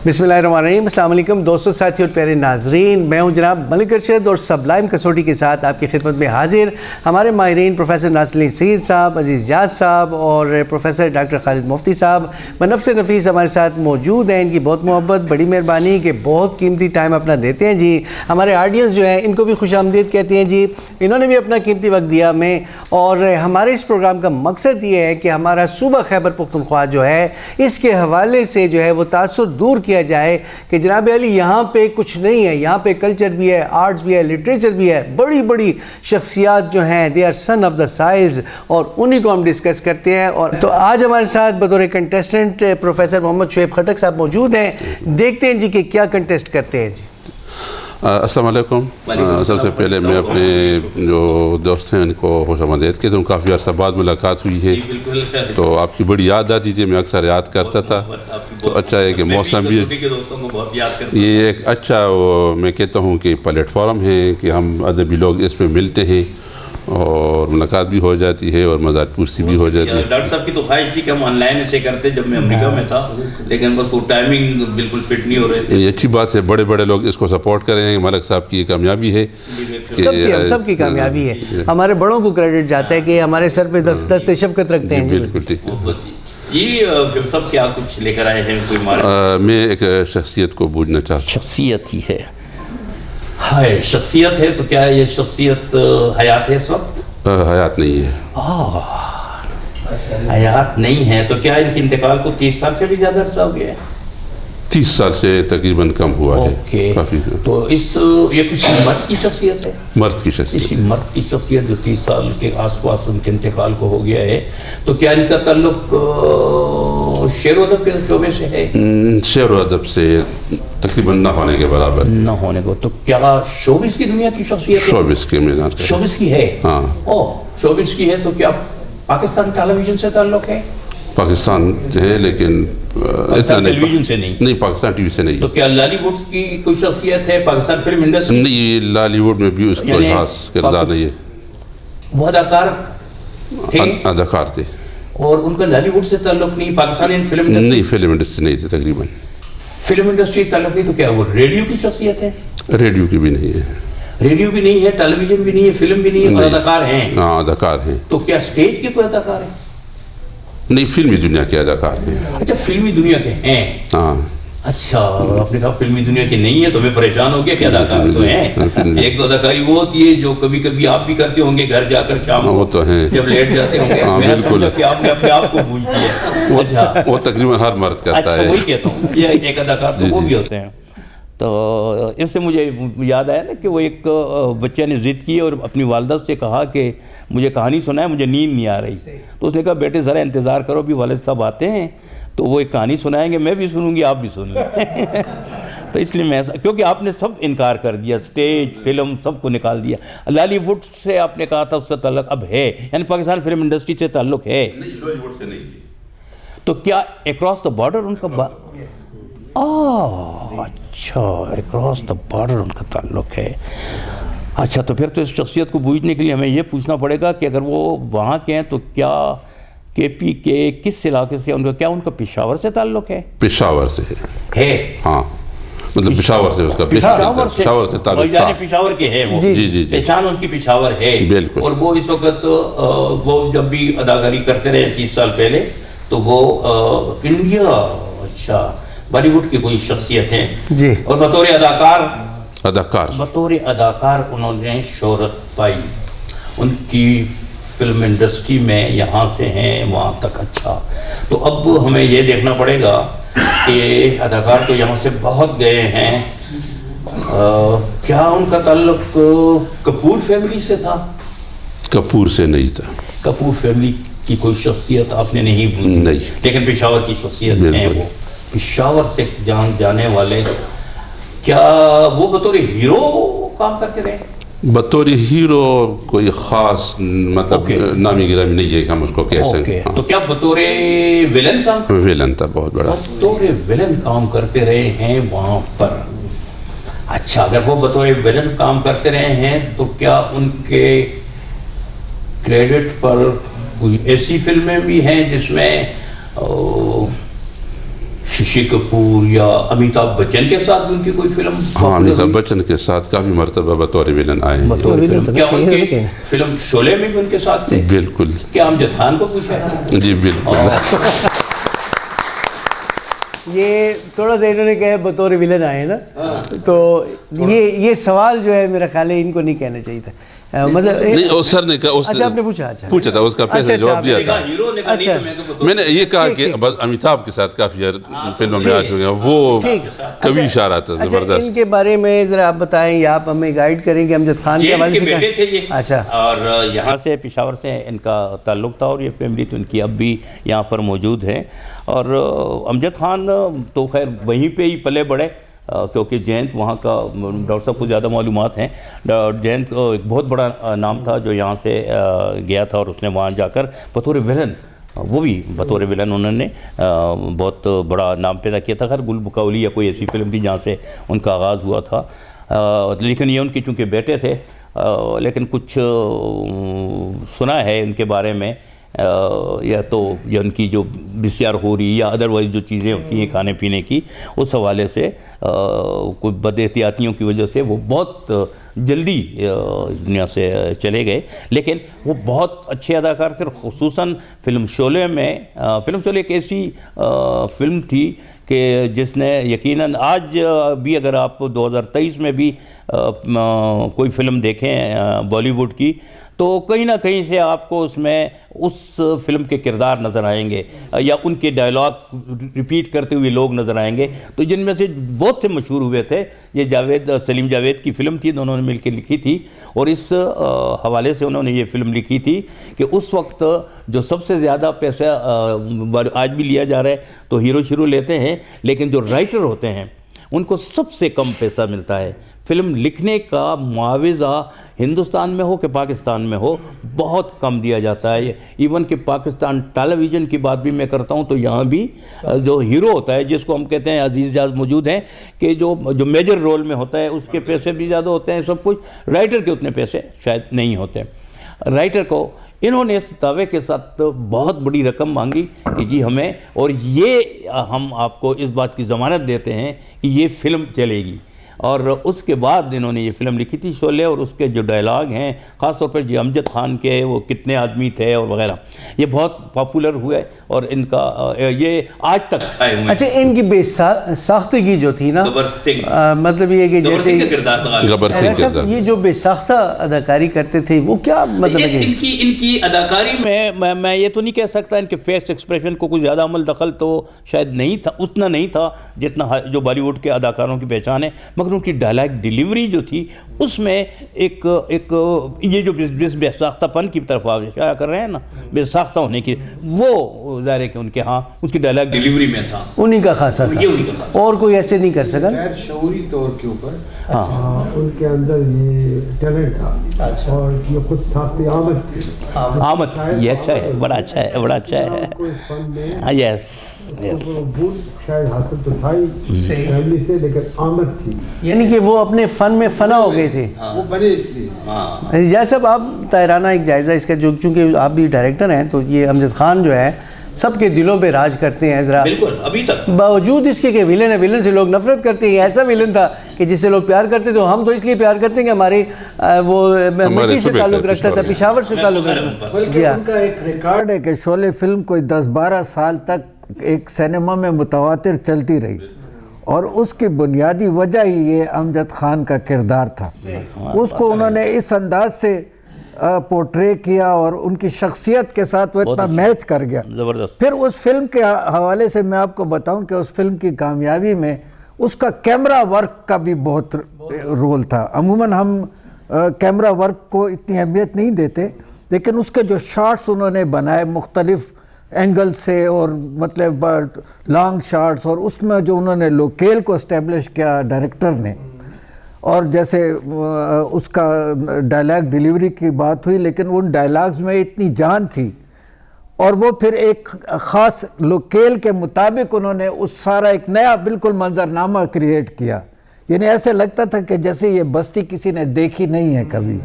बिस्मिल्लाहिर्रहमानिर्रहीम। अस्सलाम वालेकुम दोस्तों, साथियों और प्यारे नाजरीन, मैं हूं जनाब मलिक अरशद और सबलाइम कसौटी के साथ आपकी खिदमत में हाजिर हमारे माहिरीन प्रोफेसर नासिर सईद साहब, अजीज़ जाज साहब और प्रोफेसर डॉक्टर खालिद मुफ्ती साहब बनफ्स नफीस हमारे साथ मौजूद हैं। इनकी बहुत मोहब्बत, बड़ी मेहरबानी कि बहुत कीमती टाइम अपना देते हैं जी। हमारे ऑडियंस जो है इनको भी खुशामदीद कहते हैं जी। इन्होंने भी अपना कीमती वक्त दिया हमें, और हमारे इस प्रोग्राम का मकसद ये है कि हमारा सूबा खैबर पख्तूनख्वा जो है इसके हवाले से जो है वो तासुर दूर किया जाए कि जनाब अली यहाँ पे कुछ नहीं है, यहाँ पे कल्चर भी है, आर्ट्स भी है, लिटरेचर भी है, बड़ी बड़ी शख्सियात जो हैं they are son of the soils, और उन्हीं को हम डिस्कस करते हैं। और तो आज हमारे साथ बतौर कंटेस्टेंट प्रोफेसर मोहम्मद शुएब खटक साहब मौजूद हैं। देखते हैं जी कि क्या कंटेस्ट करते हैं जी। अस्सलाम वालेकुम। सबसे पहले मैं अपने जो दोस्त हैं उनको खुशामदीद कहता हूँ। काफ़ी अर्सा बाद मुलाकात हुई है तो आपकी बड़ी याद आती थी, मैं अक्सर याद करता था। तो अच्छा है कि मौसम भी ये एक अच्छा मैं कहता हूँ कि प्लेटफॉर्म है कि हम अदबी लोग इसमें मिलते हैं और मुलाकात भी हो जाती है और मजाक पूछती भी हो जाती है। डॉक्टर साहब की तो ख्वाहिश थी कि हम ऑनलाइन ऐसे करते जब मैं अमेरिका में था, लेकिन बस वो टाइमिंग बिल्कुल फिट नहीं हो रहे थे। ये अच्छी बात है, बड़े बड़े लोग इसको सपोर्ट करेंगे। मलिक साहब की कामयाबी है, सबकी कामयाबी है। हमारे बड़ों को क्रेडिट जाता है कि हमारे सर पे दस्ते शफ़क़त रखते हैं। बिल्कुल ठीक। ये सब क्या कुछ लेकर आए हैं? कोई मैं एक शख्सियत को बूझना चाहता हूँ। शख्सियत ही है, हाय शख्सियत है। तो क्या ये शख्सियत हयात है इस वक्त? हयात नहीं है। हयात नहीं है तो क्या इनके इंतकाल को 30 साल से भी ज़्यादा अर्सा हो गया है? 30 साल से तकरीबन कम हुआ है। काफी। तो ये किसी मर्द की शख्सियत है? मर्द की शख्सियत, किसी मर्द की शख्सियत जो 30 साल के आसपास उनके इंतकाल को हो गया है। तो क्या इनका ताल्लुक शेर अदब के शोबे से है? शेर अदब से तकरीबन न होने के बराबर। न होने को। तो क्या शोबिस की दुनिया की शख्सियत है? शोबिस के मैदान का। शोबिस की है? हाँ। शोबिस की है। तो क्या पाकिस्तान टेलीविजन से ताल्लुक है? पाकिस्तान है लेकिन टेलीविजन से नहीं, पाकिस्तान टीवी से नहीं। तो क्या लॉलीवुड की कोई शख्सियत है? पाकिस्तान फिल्म इंडस्ट्री नहीं, लॉलीवुड में भी उसका खास किरदार नहीं है। वो अदाकार थे और उनका लॉलीवुड से ताल्लुक नहीं, पाकिस्तानी फिल्म इंडस्ट्री नहीं, फिल्म इंडस्ट्री नहीं थी तकरीबन। फिल्म इंडस्ट्री ताल्लुक नहीं तो क्या वो रेडियो की शख्सियत है? रेडियो की भी नहीं है। रेडियो भी नहीं है, टेलीविजन भी नहीं है, फिल्म भी नहीं है, और अदाकार हैं? हाँ, अदाकार हैं। तो क्या स्टेज के कोई अदाकार है? नहीं, फिल्मी दुनिया के अदाकार हैं। अच्छा, फिल्मी दुनिया के हैं। हाँ। अच्छा, आपने कहा फिल्मी दुनिया के नहीं है तो मैं परेशान हो गया कि अदाकार तो हैं। एक तो अदाकारी वो होती है जो कभी कभी आप भी करते होंगे घर जाकर शाम वो तो है जब लेट जाते होंगे। बिल्कुल कि आपने अपने आप को पूछ लिया। अच्छा, वो तकरीबन हर मर्द करता है। वही कहता हूँ, ये एक अदाकार तो वो भी होते हैं। तो इससे मुझे याद आया ना कि वो एक बच्चे ने ज़िद की और अपनी वालदा से कहा कि मुझे कहानी सुनाए, मुझे नींद नहीं आ रही। तो उसने कहा बेटे ज़रा इंतज़ार करो, अभी वालिद साहब आते हैं तो वो एक कहानी सुनाएंगे, मैं भी सुनूंगी, आप भी सुन लें। तो इसलिए मैं, क्योंकि आपने सब इनकार कर दिया, स्टेज फिल्म सबको निकाल दिया। लॉलीवुड से आपने कहा था उसका ताल्लुक अब है, यानी पाकिस्तान फिल्म इंडस्ट्री से ताल्लुक है? नहीं, लॉलीवुड से नहीं। तो क्या अक्रॉस द बॉर्डर उनका अच्छा, अक्रॉस द बॉर्डर उनका ताल्लुक है। अच्छा, तो फिर तो इस शख्सियत को बूझने के लिए हमें ये पूछना पड़ेगा कि अगर वो वहाँ के हैं तो क्या KP के किस इलाके से उनका पेशावर से ताल्लुक है? पेशावर से है। हाँ, मतलब पेशावर से उसका पेशावर से ताल्लुक था। पेशावर के है वो। जी। पहचान उनकी पेशावर है। बिल्कुल। और वो इस वक्त वो जब भी अदाकारी करते रहे 30 साल पहले तो वो इंडिया, अच्छा, बॉलीवुड की कोई शख्सियत है जी। और बतौर अदाकार उन्होंने शोहरत पाई। उनकी फिल्म इंडस्ट्री में यहाँ से हैं वहाँ तक। अच्छा, तो अब हमें ये देखना पड़ेगा कि अदाकार तो यहाँ से बहुत गए हैं, क्या उनका ताल्लुक कपूर फैमिली से था? कपूर से नहीं था। कपूर फैमिली की कोई शख्सियत आपने नहीं पूछी? नहीं, लेकिन पेशावर की शख्सियत है वो। पेशावर से जाने वाले, क्या वो बतौर हीरो काम करते रहे? बतौर हीरो कोई खास मतलब नामी गिरामी नहीं है कि हम उसको कह सकते। तो क्या बतौर विलन काम? विलन था बहुत बड़ा। बतौर विलन काम करते रहे हैं वहाँ पर। अच्छा, अगर वो बतौर विलन काम करते रहे हैं तो क्या उनके क्रेडिट पर कोई ऐसी फिल्में भी हैं जिसमें शशि कपूर या अमिताभ बच्चन के साथ भी उनकी कोई फिल्म? हाँ, अमिताभ बच्चन के साथ काफ़ी मरतबा बतौर विलन आए हैं। बतौर विलन? क्या उनकी फिल्म शोले में भी उनके साथ थे? बिल्कुल। क्या अमजद खान को पूछा? जी बिल्कुल। ये थोड़ा सा इन्होंने कहा बतौर विलन आए ना, तो ये सवाल जो है मेरा ख्याल है इनको नहीं कहना चाहिए था, मतलब नहीं, और सर ने कहा, अच्छा आपने पूछा, अच्छा पूछा था, उसका पहले जवाब दिया था। हीरो ने कहा नहीं तो मैं तो मैंने ये कहा कि अमिताभ के साथ काफ़ी फिल्मों में आ चुके हैं, वो कवि इशारा था ज़बरदस्त। इनके बारे में ज़रा आप बताएं या आप हमें गाइड करेंगे अमजद खान के हवाले से? बेटे थे ये। अच्छा। और यहाँ से पेशावर से इनका ताल्लुक़ था और ये फैमिली तो इनकी अब भी यहाँ पर मौजूद है। और अमजद खान तो खैर वहीं पे ही पले बड़े, क्योंकि जयंत वहाँ का, डॉक्टर साहब को ज़्यादा मालूमात हैं, जयंत एक बहुत बड़ा नाम था जो यहाँ से गया था और उसने वहाँ जाकर बतौर विलन, वो भी बतौर विलन उन्होंने बहुत बड़ा नाम पैदा किया था। खैर गुल बुकावली या कोई ऐसी फिल्म थी जहाँ से उनका आगाज़ हुआ था, लेकिन ये उनके चूँकि बेटे थे, लेकिन कुछ सुना है उनके बारे में, या तो या उनकी जो बिस्यार हो रही या अदरवाइज़ जो चीज़ें होती हैं खाने पीने की, उस हवाले से कोई बदएहतियातियों की वजह से वो बहुत जल्दी इस दुनिया से चले गए। लेकिन वो बहुत अच्छे अदाकार थे, खुसूसन फिल्म शोले में। फिल्म शोले एक ऐसी फिल्म थी कि जिसने यकीनन आज भी अगर आप 2023 में भी कोई फ़िल्म देखें बॉलीवुड की, तो कहीं ना कहीं से आपको उसमें उस फिल्म के किरदार नज़र आएंगे या उनके डायलॉग रिपीट करते हुए लोग नज़र आएंगे। तो जिनमें से बहुत से मशहूर हुए थे, ये सलीम जावेद की फ़िल्म थी, दोनों ने मिलकर लिखी थी। और इस हवाले से उन्होंने ये फ़िल्म लिखी थी कि उस वक्त जो सबसे ज़्यादा पैसा आज भी लिया जा रहा है तो हीरो लेते हैं, लेकिन जो राइटर होते हैं उनको सबसे कम पैसा मिलता है। फ़िल्म लिखने का मुआवजा हिंदुस्तान में हो कि पाकिस्तान में हो बहुत कम दिया जाता है। इवन कि पाकिस्तान टेलीविज़न की बात भी मैं करता हूं तो यहाँ भी जो हीरो होता है, जिसको हम कहते हैं अजीज़ जाज मौजूद हैं, कि जो मेजर रोल में होता है उसके पैसे भी ज़्यादा होते हैं सब कुछ, राइटर के उतने पैसे शायद नहीं होते। राइटर को इन्होंने इस दावे के साथ बहुत बड़ी रकम मांगी कि जी हमें, और ये हम आपको इस बात की ज़मानत देते हैं कि ये फ़िल्म चलेगी। और उसके बाद इन्होंने ये फ़िल्म लिखी थी शोले, और उसके जो डायलॉग हैं ख़ास तौर पर जी अमजद खान के, वो कितने आदमी थे और वगैरह, ये बहुत पॉपुलर हुए और इनका ये आज तक आए हुए। अच्छा, इनकी बेसाख्तगी जो थी ना, मतलब ये कि जैसे ये जो बेसाख्ता अदाकारी करते थे वो क्या मतलब है? इनकी अदाकारी में मैं ये तो नहीं कह सकता इनके फेस एक्सप्रेशन को कुछ ज़्यादा अमल दखल तो शायद नहीं था, उतना नहीं था जितना जो बॉलीवुड के अदाकारों की पहचान है, मगर उनकी डायलॉग डिलीवरी जो थी उसमें एक ये जो बेसाख्तापन की तरफ आप इशारा कर रहे हैं ना, बेसाख्ता होने की, वो ज़ाहिर है कि उनके हाँ उसकी डायलॉग डिलीवरी में था, उन्हीं का खासा था, और कोई ऐसे नहीं कर सका। शऊरी तौर के ऊपर हाँ उनके अंदर ये टैलेंट था। अच्छा। और ये खुद साख्ती आमद थी। आमद ये अच्छा है, बड़ा अच्छा है, बड़ा अच्छा है। यस यस, शायद हासिल तो था ही फैमिली से, लेकिन आमद थी, यानी कि वो अपने फ़न में फ़ना हो गए थे। वो बने इसलिए। जैसे आप तायराना एक जायज़ा इसका, जो चूँकि आप भी डायरेक्टर हैं, तो ये अमजद खान जो है सबके दिलों पे राज करते हैं ज़रा, बिल्कुल अभी तक, बावजूद इसके कि विलन है, विलन से लोग नफरत करते हैं। ऐसा विलन था कि जिससे लोग प्यार करते थे, हम तो इसलिए प्यार करते हैं कि हमारे वो मिट्टी से ताल्लुक़ रखता था, पेशावर से ताल्लुक़ रखता था। बल्कि उनका एक रिकॉर्ड है कि शोले फिल्म कोई 10-12 साल तक एक सिनेमा में मुतवातिर चलती रही, और उसकी बुनियादी वजह ही ये अमजद खान का किरदार था। उसको उन्होंने इस अंदाज से पोर्ट्रे किया और उनकी शख्सियत के साथ वो इतना मैच कर गया, ज़बरदस्त। फिर उस फिल्म के हवाले से मैं आपको बताऊं कि उस फिल्म की कामयाबी में उसका कैमरा वर्क का भी बहुत रोल था। अमूमन हम कैमरा वर्क को इतनी अहमियत नहीं देते, लेकिन उसके जो शॉट्स उन्होंने बनाए मुख्तलिफ एंगल से, और मतलब लॉन्ग शॉट्स, और उसमें जो उन्होंने लोकेल को इस्टेब्लिश किया डायरेक्टर ने, और जैसे उसका डायलॉग डिलीवरी की बात हुई, लेकिन उन डायलॉग्स में इतनी जान थी, और वो फिर एक ख़ास लोकेल के मुताबिक उन्होंने उस सारा एक नया बिल्कुल मंजरनामा क्रिएट किया। यानी ऐसे लगता था कि जैसे ये बस्ती किसी ने देखी नहीं है कभी,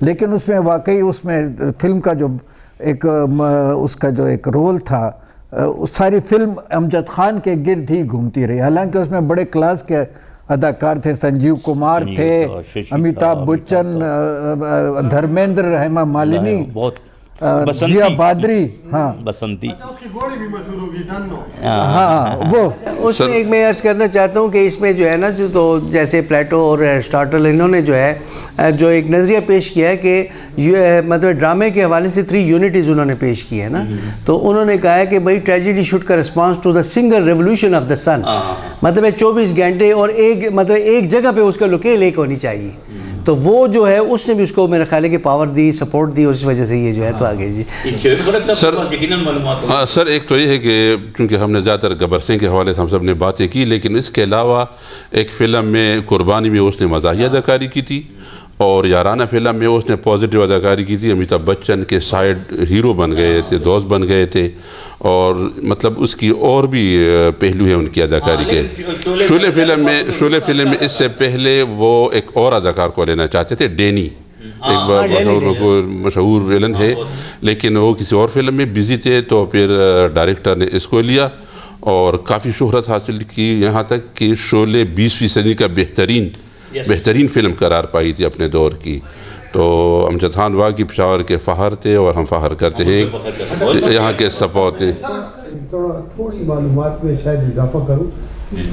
लेकिन उसमें वाकई उसमें फिल्म का जो एक उसका जो एक रोल था ساری فلم امجد خان کے گرد ہی گھومتی رہی، حالانکہ اس میں بڑے کلاس کے اداکار تھے، سنجیو کمار تھے، امیتابھ بچن، دھرمیندر، ہیما مالنی، جیا بادری، ہاں بسنتی، ہاں وہ اس میں ایک میں عرض کرنا چاہتا ہوں کہ اس میں جو ہے نا جو تو جیسے پلیٹو اور ایرسٹاٹل انہوں نے جو ہے جو ایک نظریہ پیش کیا ہے کہ مطلب ڈرامے کے حوالے سے 3 یونٹیز انہوں نے پیش کی ہے نا، تو انہوں نے کہا ہے کہ بھائی ٹریجڈی شوڈ کا response to the single revolution of the sun, مطلب 24 گھنٹے اور ایک جگہ پہ اس کا لوکیل ایک ہونی چاہیے، تو وہ جو ہے اس نے بھی اس کو میرے خیال ہے کہ پاور دی، سپورٹ دی، اس وجہ سے یہ جو ہے تو آگے جی سر ایک تو یہ ہے کہ چونکہ ہم نے زیادہ تر گبر سنگھ کے حوالے سے ہم سب نے باتیں کی، لیکن اس کے علاوہ ایک فلم میں قربانی میں اس نے مزاحیہ اداکاری کی تھی، اور یارانہ فلم میں اس نے پازیٹیو اداکاری کی تھی، امیتابھ بچن کے سائیڈ ہیرو بن گئے تھے، دوست بن گئے تھے، اور مطلب اس کی اور بھی پہلو ہے ان کی اداکاری کے۔ شعلے فلم میں اس سے پہلے وہ ایک اور اداکار کو لینا چاہتے تھے، ڈینی، ایک مشہور ویلن ہے، لیکن وہ کسی اور فلم میں بزی تھے، تو پھر ڈائریکٹر نے اس کو لیا اور کافی شہرت حاصل کی، یہاں تک کہ شعلے 20ویں صدی کا بہترین فلم قرار پائی تھی اپنے دور کی۔ تو امجد خان واقعی پشاور کے فخر تھے، اور ہم فخر کرتے ہیں یہاں کے سپورٹ ہیں۔ تھوڑی معلومات میں شاید اضافہ کروں،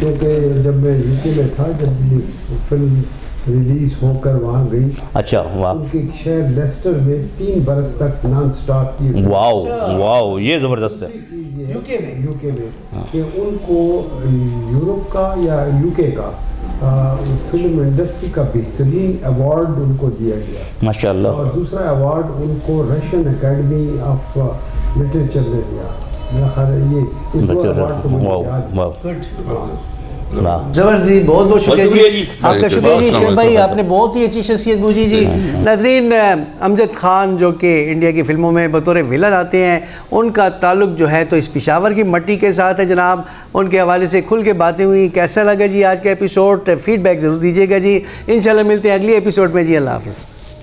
کیونکہ جب میں یو کے میں تھا، جب یہ فلم ریلیز ہو کر وہاں گئی، اچھا واہ، ان کے شہر لیسٹر میں 3 برس تک نان سٹاپ کی، واو یہ زبردست ہے، یو کے میں کہ ان کو یورپ کا یا یو کے کا فلم انڈسٹری کا بہترین ایوارڈ ان کو دیا گیا، ماشاءاللہ، اور دوسرا ایوارڈ ان کو رشین اکیڈمی آف لٹریچر نے دیا، میرا خیال ہے یہ دو ایوارڈ تو مجھے یاد ہے۔ زبر جی، بہت بہت شکریہ جی، آپ کا شکریہ جی شعیب بھائی، آپ نے بہت ہی اچھی شخصیت بوجھی جی۔ ناظرین، امجد خان جو کہ انڈیا کی فلموں میں بطور ولن آتے ہیں، ان کا تعلق جو ہے تو اس پشاور کی مٹی کے ساتھ ہے جناب، ان کے حوالے سے کھل کے باتیں ہوئی۔ کیسا لگا جی آج کا ایپیسوڈ؟ فیڈ بیک ضرور دیجیے گا جی، انشاءاللہ ملتے ہیں اگلی ایپیسوڈ میں جی، اللہ حافظ۔